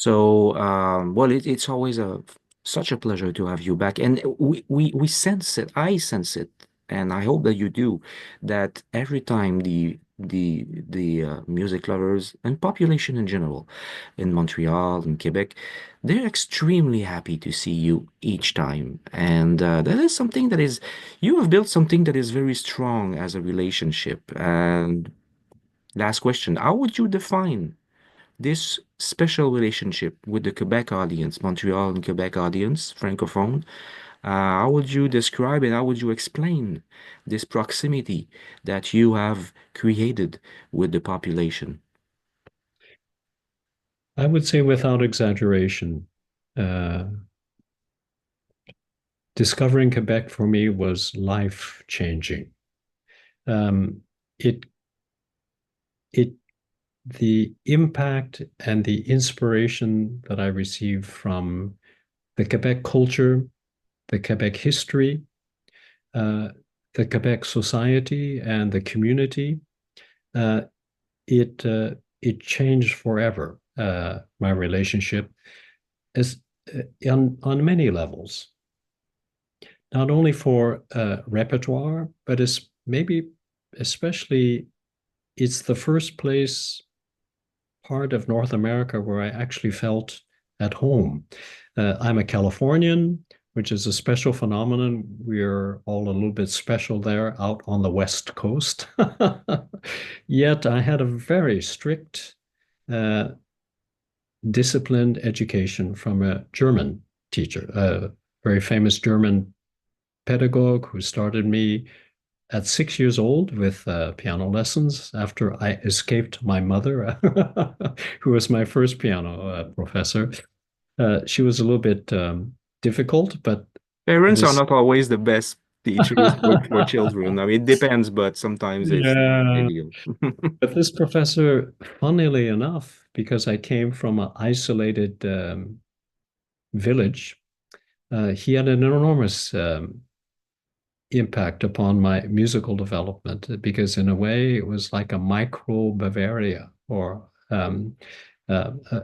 So, well, it's always such a pleasure to have you back, and we sense it. I sense it, and I hope that you do. That every time the music lovers and population in general, in Montreal and Quebec, they're extremely happy to see you each time, and that is something that is you have built something that is very strong as a relationship. And last question, how would you define this special relationship with the Quebec audience, Montreal and Quebec audience, francophone? How would you describe and how would you explain this proximity that you have created with the population? I would say without exaggeration, uh, discovering Quebec for me was life changing. Um, it it the impact and the inspiration that I received from the Quebec culture, the Quebec history, uh, the Quebec society, and the community, uh, it changed forever my relationship as on many levels, not only for repertoire, but as maybe especially it's the first place part of North America where I actually felt at home. I'm a Californian, which is a special phenomenon. We're all a little bit special there out on the West Coast. Yet I had a very strict, uh, disciplined education from a German teacher, a very famous German pedagogue who started me at 6 years old with piano lessons after I escaped my mother, who was my first piano professor. She was a little bit difficult, but Parents are this, not always the best teachers for children. I mean, it depends, but sometimes it's yeah, ideal. but this professor, funnily enough, because I came from an isolated village, he had an enormous impact upon my musical development because in a way it was like a micro Bavaria or uh, uh, uh,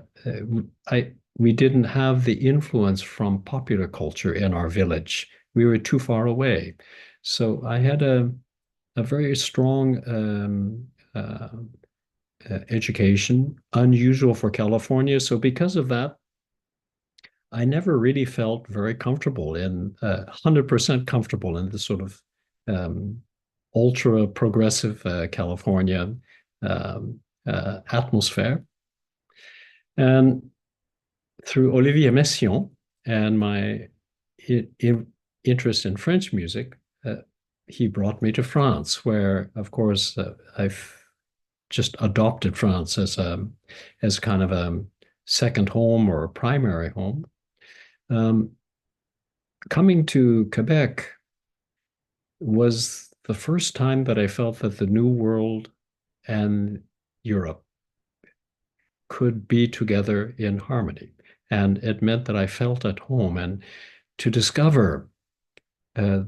I we didn't have the influence from popular culture in our village. We were too far away. So I had a very strong education, unusual for California. So because of that, I never really felt very comfortable 100% comfortable in this sort of um, ultra progressive California atmosphere. And through Olivier Messiaen and my interest in French music, uh, he brought me to France, where, of course, I've just adopted France as kind of a second home or a primary home. Um, Coming to Quebec was the first time that I felt that the New World and Europe could be together in harmony. And it meant that I felt at home. And to discover uh,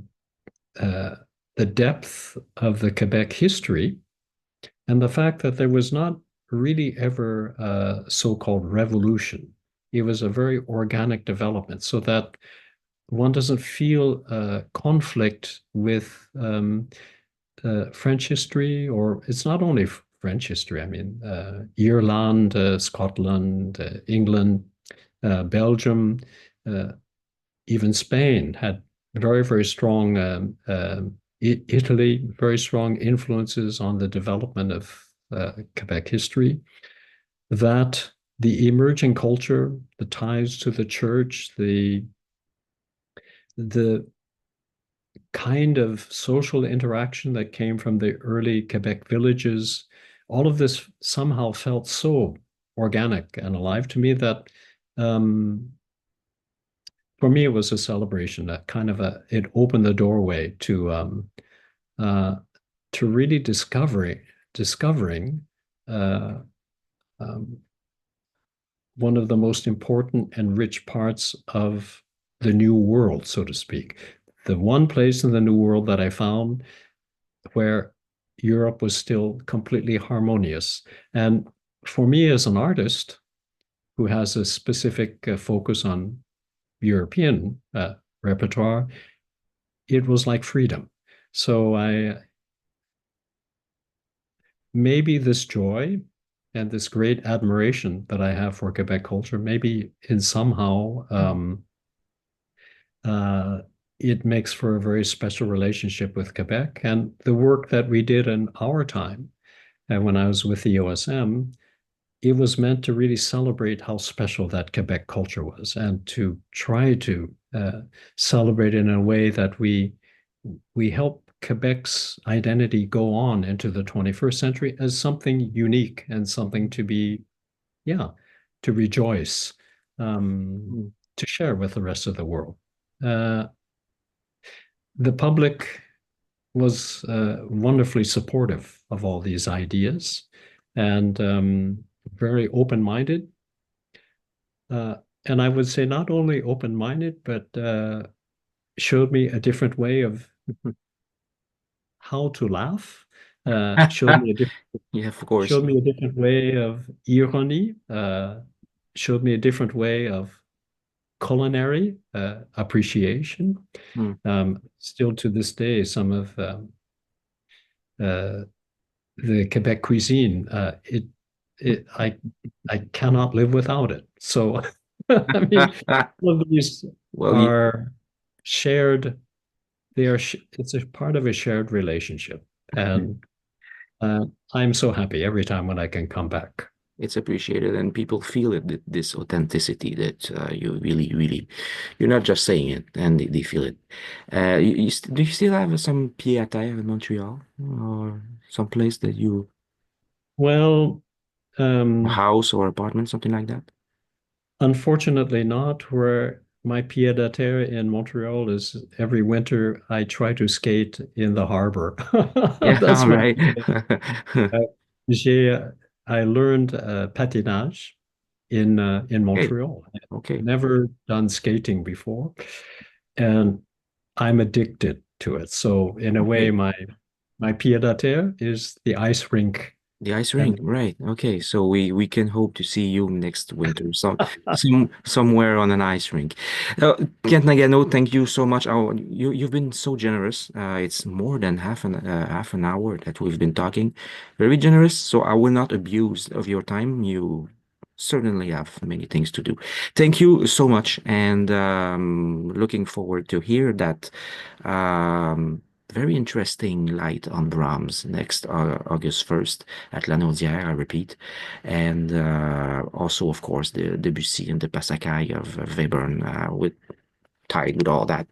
uh, the depth of the Quebec history and the fact that there was not really ever a so-called revolution. It was a very organic development, so that one doesn't feel conflict with French history, or it's not only French history. I mean, Ireland, Scotland, England, Belgium, uh, even Spain had very, very strong, Italy, very strong influences on the development of Quebec history. That the emerging culture, the ties to the church, the kind of social interaction that came from the early Quebec villages, all of this somehow felt so organic and alive to me that um, for me it was a celebration, that kind of it opened the doorway uh, to really discovering uh, um, one of the most important and rich parts of the new world, so to speak. The one place in the new world that I found where Europe was still completely harmonious. And for me as an artist, who has a specific focus on European repertoire, it was like freedom. So I maybe this joy and this great admiration that I have for Quebec culture, maybe in somehow uh, it makes for a very special relationship with Quebec. And the work that we did in our time, and when I was with the OSM, it was meant to really celebrate how special that Quebec culture was, and to try to celebrate in a way that we help Quebec's identity go on into the 21st century as something unique and something to be, yeah, to rejoice, Mm. to share with the rest of the world. Uh, the public was wonderfully supportive of all these ideas and very open-minded. Uh, and I would say not only open-minded, but showed me a different way of how to laugh. Showed me a different Yeah, of course. showed me a different way of irony. Showed me a different way of culinary appreciation. Mm. Still to this day, some of uh, the Quebec cuisine, I cannot live without it. So, I mean, all of these Well, you, are shared. It's a part of a shared relationship, and I'm so happy every time when I can come back. it's appreciated and people feel it, this authenticity that you really, really, you're not just saying it and they feel it. Do you still have some pied à terre in Montreal or some place that you, Well, a um, house or apartment, something like that? unfortunately, not where my pied à terre in Montreal is. Every winter, I try to skate in the harbor. Yeah, That's all where right. uh, j'ai, I learned patinage in Okay, Montreal. I've okay. never done skating before, and I'm addicted to it. So in a way, Okay. my pied à terre is the ice rink, The ice and rink, right? Okay, so we can hope to see you next winter, somewhere on an ice rink. Kent Nagano, thank you so much. Oh, you've been so generous. It's more than half an hour that we've been talking. Very generous. So I will not abuse of your time. You certainly have many things to do. Thank you so much, and looking forward to hear that. Um, Very interesting light on Brahms next August 1st at Lanaudière, I repeat. And also, of course, the Debussy and the Passacaille of Webern with tied with all that.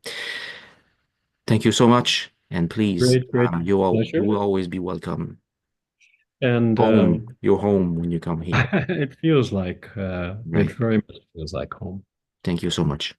Thank you so much. And please, great you pleasure. will always be welcome And home. You're home when you come here. it feels like it Right. very much feels like home. Thank you so much.